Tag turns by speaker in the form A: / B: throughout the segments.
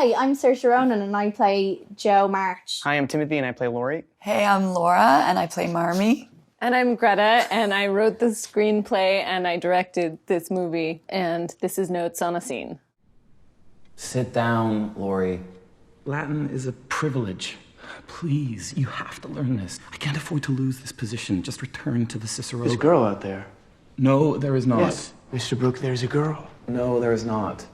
A: Hi, I'm Saoirse Ronan and I play Jo March.
B: Hi, I'm Timothée and I play Laurie.
C: Hey, I'm Laura and I play Marmee.
D: And I'm Greta, and I wrote the screenplay, and I directed this movie, and this is Notes on a Scene.
E: Sit down, Laurie.
F: Latin is a privilege. Please, you have to learn this. I can't afford to lose this position. Just return to the Cicero.
E: There's a girl out there.
F: No, there is not.
E: Yes, Mr. Brooke, there's a girl. No, there is not.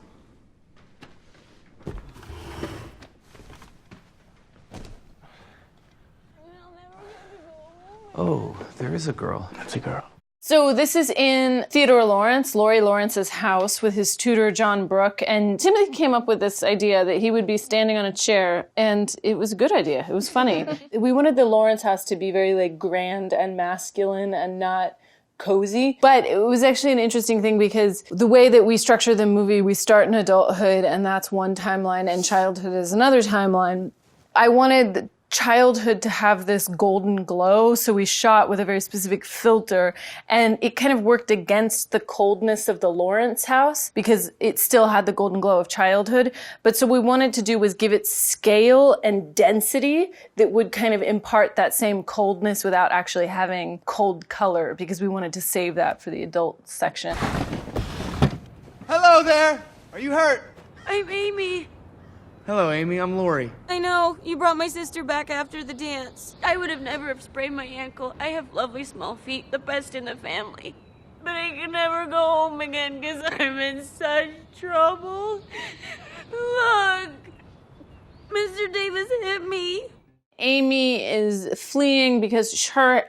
E: Oh, there is a girl. That's a girl.
D: So this is in Theodore Lawrence, Laurie Lawrence's house with his tutor, John Brooke, and Timothée came up with this idea that he would be standing on a chair, and it was a good idea. It was funny. We wanted the Lawrence house to be very, like, grand and masculine and not cozy. But it was actually an interesting thing because the way that we structure the movie, we start in adulthood, and that's one timeline, and childhood is another timeline. I wanted childhood to have this golden glow, so we shot with a very specific filter, and it kind of worked against the coldness of the Lawrence house because it still had the golden glow of childhood. But so what we wanted to do was give it scale and density that would kind of impart that same coldness without actually having cold color, because we wanted to save that for the adult section.
G: Hello there! Are you hurt?
H: I'm Amy.
G: Hello, Amy. I'm Laurie.
H: I know. You brought my sister back after the dance. I would have never have sprained my ankle. I have lovely small feet, the best in the family. But I can never go home again because I'm in such trouble. Look! Mr. Davis hit me.
D: Amy is fleeing because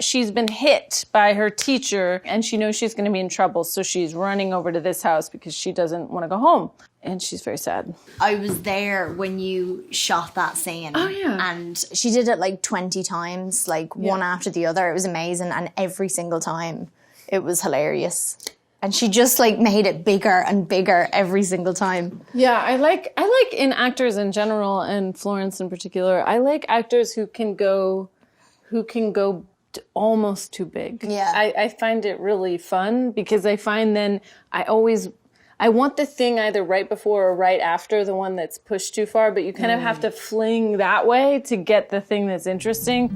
D: she's been hit by her teacher and she knows she's going to be in trouble, so she's running over to this house because she doesn't want to go home. And she's very sad.
A: I was there when you shot that scene.
D: Oh, yeah.
A: And she did it like 20 times, like one after the other. It was amazing. And every single time it was hilarious. And she just like made it bigger and bigger every single time.
D: Yeah, I like in actors in general, and Florence in particular, I like actors who can go almost too big.
A: Yeah.
D: I find it really fun because I find then I want the thing either right before or right after the one that's pushed too far, but you kind of have to fling that way to get the thing that's interesting.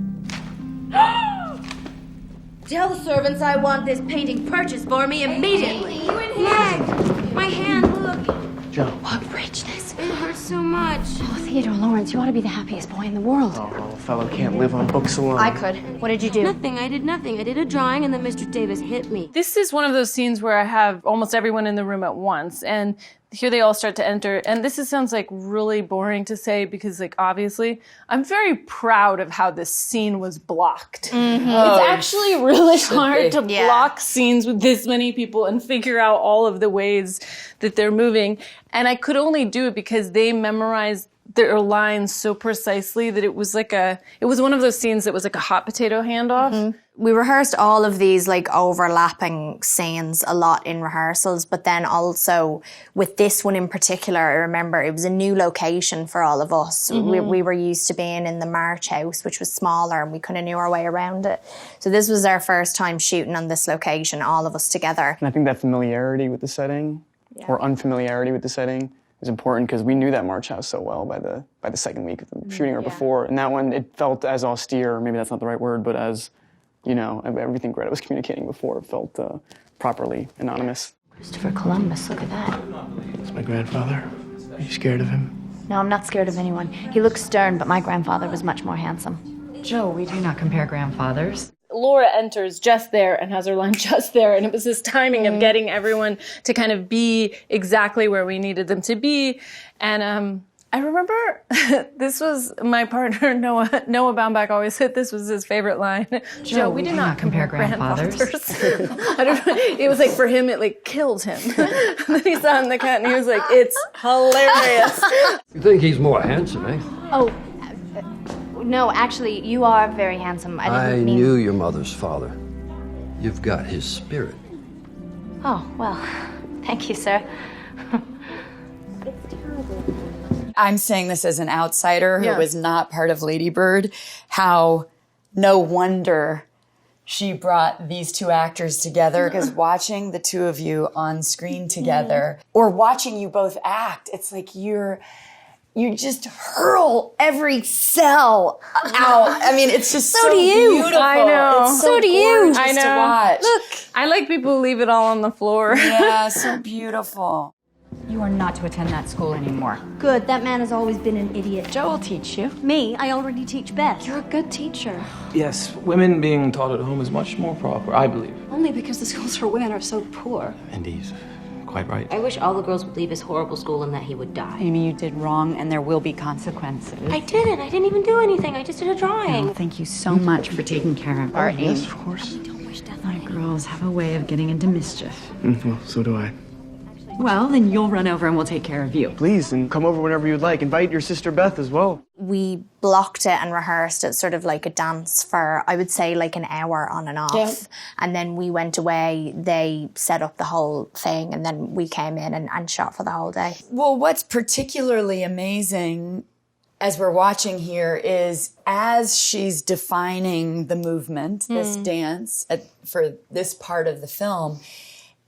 I: Tell the servants I want this painting purchased for me immediately.
H: You in here? My hand, look.
G: Joe.
I: What richness.
H: It hurts so much.
I: Oh, Theodore Lawrence, you ought to be the happiest boy in the world.
G: Oh, well, a fellow can't live on books alone.
I: I could. What did you do?
H: Nothing. I did nothing. I did a drawing and then Mr. Davis hit me.
D: This is one of those scenes where I have almost everyone in the room at once, and here they all start to enter. And sounds like really boring to say because, like, obviously, I'm very proud of how this scene was blocked. Mm-hmm. It's actually really hard to block scenes with this many people and figure out all of the ways that they're moving. And I could only do it because they memorized their lines so precisely that it was one of those scenes that was like a hot potato handoff.
A: Mm-hmm. We rehearsed all of these like overlapping scenes a lot in rehearsals, but then also with this one in particular, I remember it was a new location for all of us. Mm-hmm. We were used to being in the March house, which was smaller, and we kind of knew our way around it. So this was our first time shooting on this location, all of us together.
B: And I think that familiarity with the setting, or unfamiliarity with the setting, is important because we knew that March house so well by the second week of shooting or before. And that one, it felt as austere, maybe that's not the right word, but as, you know, everything Greta was communicating before felt properly anonymous.
I: Christopher Columbus, look at that.
G: It's my grandfather. Are you scared of him?
I: No, I'm not scared of anyone. He looks stern, but my grandfather was much more handsome.
C: Joe, we do not compare grandfathers.
D: Laura enters just there and has her line just there, and it was this timing of getting everyone to kind of be exactly where we needed them to be. And I remember this was my partner, Noah Baumbach always said this was his favorite line. Joe, we do not compare grandfathers. It was like, for him, it like killed him. And then he saw it in the cut and he was like, it's hilarious.
J: You think he's more handsome, eh?
I: Oh, no, actually, you are very handsome.
J: I knew your mother's father. You've got his spirit.
I: Oh, well, thank you, sir.
C: I'm saying this as an outsider who was not part of Lady Bird, how no wonder she brought these two actors together, because watching the two of you on screen together, or watching you both act, it's like you just hurl every cell out. I mean, it's just so beautiful.
D: I know.
C: It's so gorgeous
D: I know.
C: to watch.
D: Look, I like people who leave it all on the floor.
C: Yeah, so beautiful.
K: You are not to attend that school anymore.
I: Good, that man has always been an idiot.
K: Joe will teach you.
I: Me? I already teach Beth.
K: You're a good teacher.
F: Yes, women being taught at home is much more proper, I believe.
K: Only because the schools for women are so poor.
F: Indeed. Quite right.
L: I wish all the girls would leave his horrible school and that he would die.
K: Amy, you did wrong, and there will be consequences.
L: I didn't. I didn't even do anything. I just did a drawing.
K: Oh, thank you so much for taking care of our Amy.
G: Yes, of course.
K: Don't wish death on girls have a way of getting into mischief.
G: Well, so do I.
K: Well, then you'll run over and we'll take care of you.
G: Please, and come over whenever you'd like. Invite your sister Beth as well.
A: We blocked it and rehearsed it sort of like a dance for, I would say, like an hour on and off. Yeah. And then we went away, they set up the whole thing, and then we came in and shot for the whole day.
C: Well, what's particularly amazing as we're watching here is as she's defining the movement, this dance for this part of the film,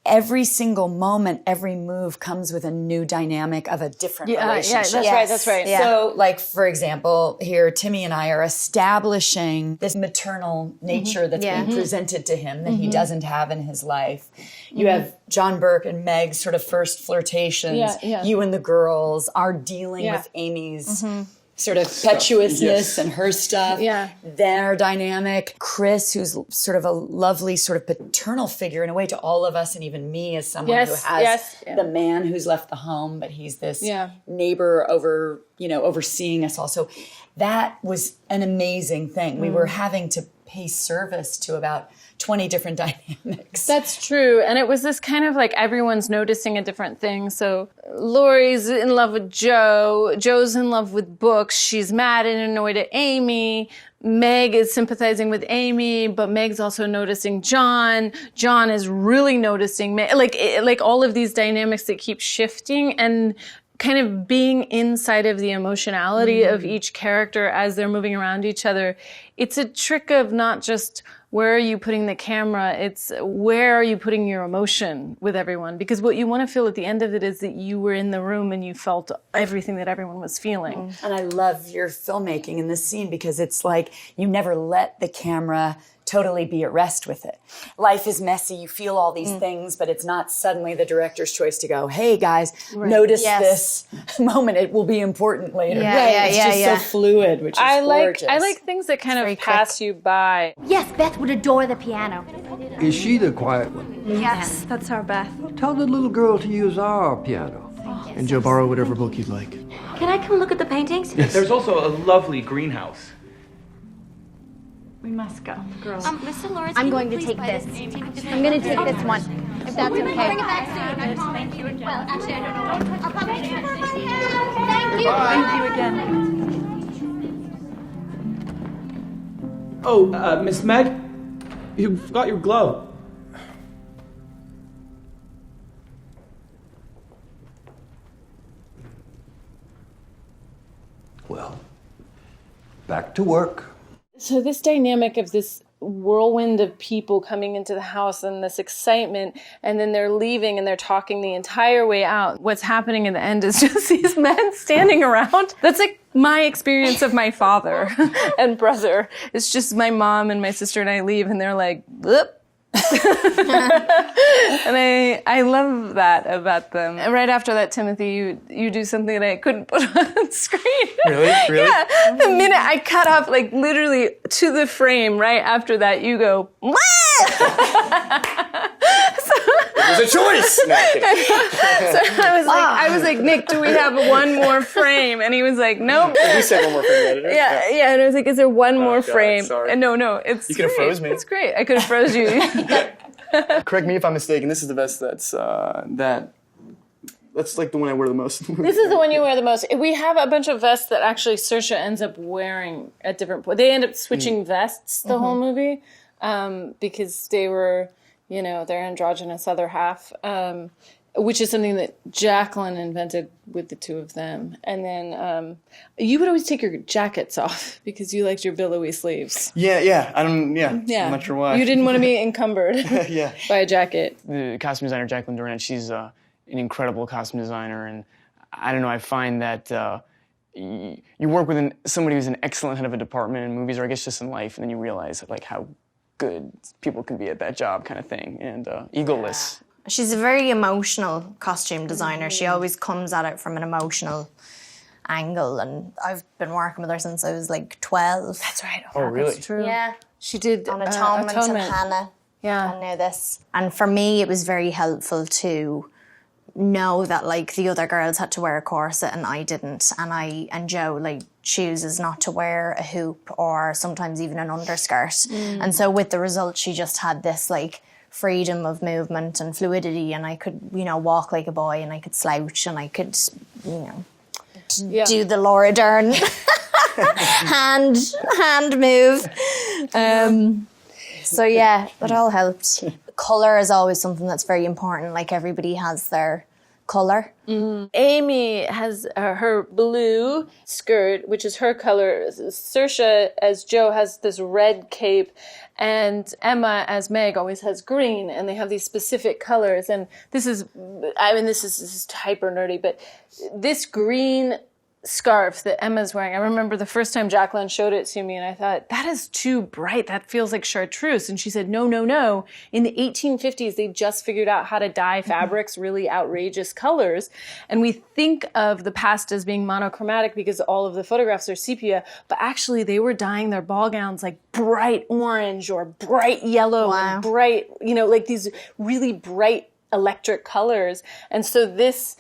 C: every single moment, every move comes with a new dynamic of a different relationship.
D: Yeah, that's right.
A: Yeah.
C: So, like, for example, here, Timmy and I are establishing this maternal nature that's being presented to him that he doesn't have in his life. You have John Burke and Meg's sort of first flirtations. You and the girls are dealing with Amy's sort of impetuousness and her stuff. Their dynamic. Chris, who's sort of a lovely sort of paternal figure in a way to all of us, and even me as someone who has the man who's left the home, but he's this neighbor overseeing us all. So that was an amazing thing. We were having to pay service to about 20 different dynamics.
D: That's true. And it was this kind of like everyone's noticing a different thing. So Laurie's in love with Joe. Joe's in love with books. She's mad and annoyed at Amy. Meg is sympathizing with Amy, but Meg's also noticing John. John is really noticing Meg. Like all of these dynamics that keep shifting and kind of being inside of the emotionality of each character as they're moving around each other. It's a trick of not just where are you putting the camera, it's where are you putting your emotion with everyone? Because what you want to feel at the end of it is that you were in the room and you felt everything that everyone was feeling.
C: And I love your filmmaking in this scene because it's like you never let the camera totally be at rest with it. Life is messy. You feel all these things, but it's not suddenly the director's choice to go, hey guys, notice this moment. It will be important later. It's just so fluid, which is gorgeous.
D: I like things that kind of pass you by.
I: Yes, Beth would adore the piano.
J: Is she the quiet one?
I: Yes, that's our Beth.
J: Tell the little girl to use our piano.
G: And Joe, borrow whatever book you'd like.
L: Can I come look at the paintings?
F: Yes. There's also a lovely greenhouse.
K: We must go, girls.
L: Mr. Lawrence,
I: I'm going to take this. I'm going to take this one, if that's okay. Bring it back soon, I promise. Well, actually, I don't know. I'll come back for my hair. Thank you.
K: Thank you again.
F: Oh, Miss Meg, you forgot your glove.
J: Well, back to work.
D: So this dynamic of this whirlwind of people coming into the house and this excitement, and then they're leaving and they're talking the entire way out. What's happening in the end is just these men standing around. That's like my experience of my father and brother. It's just my mom and my sister and I leave and they're like, whoop. And I love that about them. And right after that, Timothée, you do something that I couldn't put on screen.
G: Really?
D: Yeah. The minute I cut off, like literally to the frame, right after that, you go, what?
B: It was a choice. No,
D: so I was like, Nick, do we have one more frame? And he was like, nope.
B: We said one more frame, editor.
D: Yeah. And I was like, is there one more frame?
B: Sorry.
D: And no, it's
B: You could have froze me.
D: It's great. I could have froze you.
B: Correct me if I'm mistaken. This is the vest that's like the one I wear the most.
D: This is the one you wear the most. We have a bunch of vests that actually Saoirse ends up wearing at different points. They end up switching vests the whole movie because they were, their androgynous other half, which is something that Jacqueline invented with the two of them. And then you would always take your jackets off because you liked your billowy sleeves.
B: Yeah. I'm not sure why.
D: You didn't want to be encumbered by a jacket.
B: The costume designer, Jacqueline Dern, she's an incredible costume designer. And I don't know, I find that you work with somebody who's an excellent head of a department in movies, or I guess just in life, and then you realize like how good people can be at that job, kind of thing, and egoless.
A: She's a very emotional costume designer. She always comes at it from an emotional angle, and I've been working with her since I was like 12.
D: That's right.
B: Oh, really?
D: That's true.
A: Yeah.
D: She did
A: On Atonement and Hannah.
D: Yeah.
A: I know this. And for me, it was very helpful to know that like the other girls had to wear a corset and I didn't. And Joe like chooses not to wear a hoop or sometimes even an underskirt. And so with the result, she just had this like freedom of movement and fluidity, and I could, walk like a boy, and I could slouch, and I could, do the Laura Dern hand move. So yeah, it all helped. Colour is always something that's very important. Like everybody has their colour.
D: Amy has her blue skirt, which is her color. Saoirse, as Joe, has this red cape, and Emma, as Meg, always has green, and they have these specific colors. And this is hyper nerdy, but this green scarf that Emma's wearing, I remember the first time Jacqueline showed it to me, and I thought, that is too bright. That feels like chartreuse. And she said, no. In the 1850s, they just figured out how to dye fabrics really outrageous colors. And we think of the past as being monochromatic because all of the photographs are sepia, but actually they were dyeing their ball gowns like bright orange or bright yellow and bright, like these really bright electric colors. And so this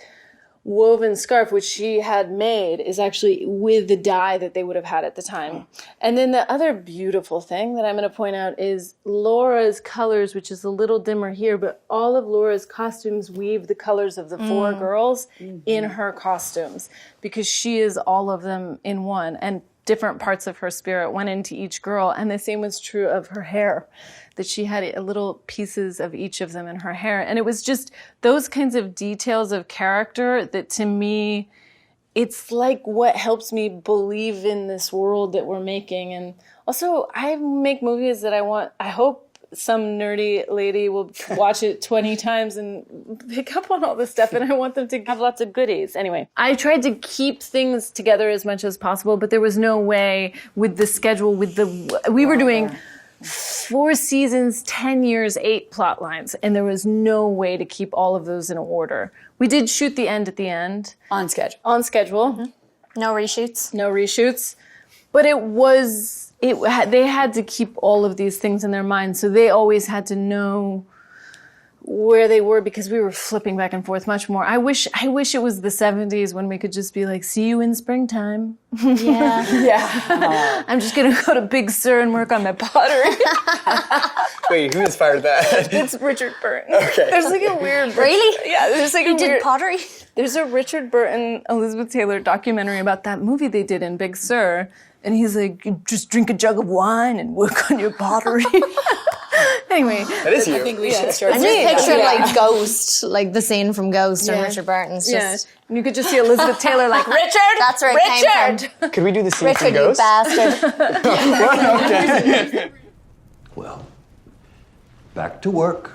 D: woven scarf, which she had made, is actually with the dye that they would have had at the time. And then the other beautiful thing that I'm going to point out is Laura's colors, which is a little dimmer here, but all of Laura's costumes weave the colors of the four girls in her costumes, because she is all of them in one, and different parts of her spirit went into each girl. And the same was true of her hair, that she had little pieces of each of them in her hair. And it was just those kinds of details of character that, to me, it's like what helps me believe in this world that we're making. And also, I make movies that I hope some nerdy lady will watch it 20 times and pick up on all this stuff, and I want them to have lots of goodies. Anyway, I tried to keep things together as much as possible, but there was no way with the schedule, we were doing 4 seasons, 10 years, 8 plot lines, and there was no way to keep all of those in order. We did shoot the end at the end.
C: On schedule.
D: On schedule.
A: Mm-hmm. No reshoots. But they had to keep all of these things in their mind, so they always had to know where they were, because we were flipping back and forth much more. I wish it was the 70s when we could just be like, see you in springtime. Yeah.
D: I'm just going to go to Big Sur and work on my pottery.
B: Wait, who inspired that?
D: It's Richard Burton.
B: Okay.
D: There's like a weird...
A: Really?
D: Yeah, there's like
A: You did pottery?
D: There's a Richard Burton, Elizabeth Taylor documentary about that movie they did in Big Sur. And he's like, you just drink a jug of wine and work on your pottery. Anyway.
B: That is you.
C: I think we should start.
A: I just pictured like Ghost, like the scene from Ghost and Richard Burton's just...
D: And you could just see Elizabeth Taylor like, Richard!
A: That's where it came from.
B: Could we do the scene from
A: Richard, you
B: Ghost?
A: bastard.
J: Well, back to work.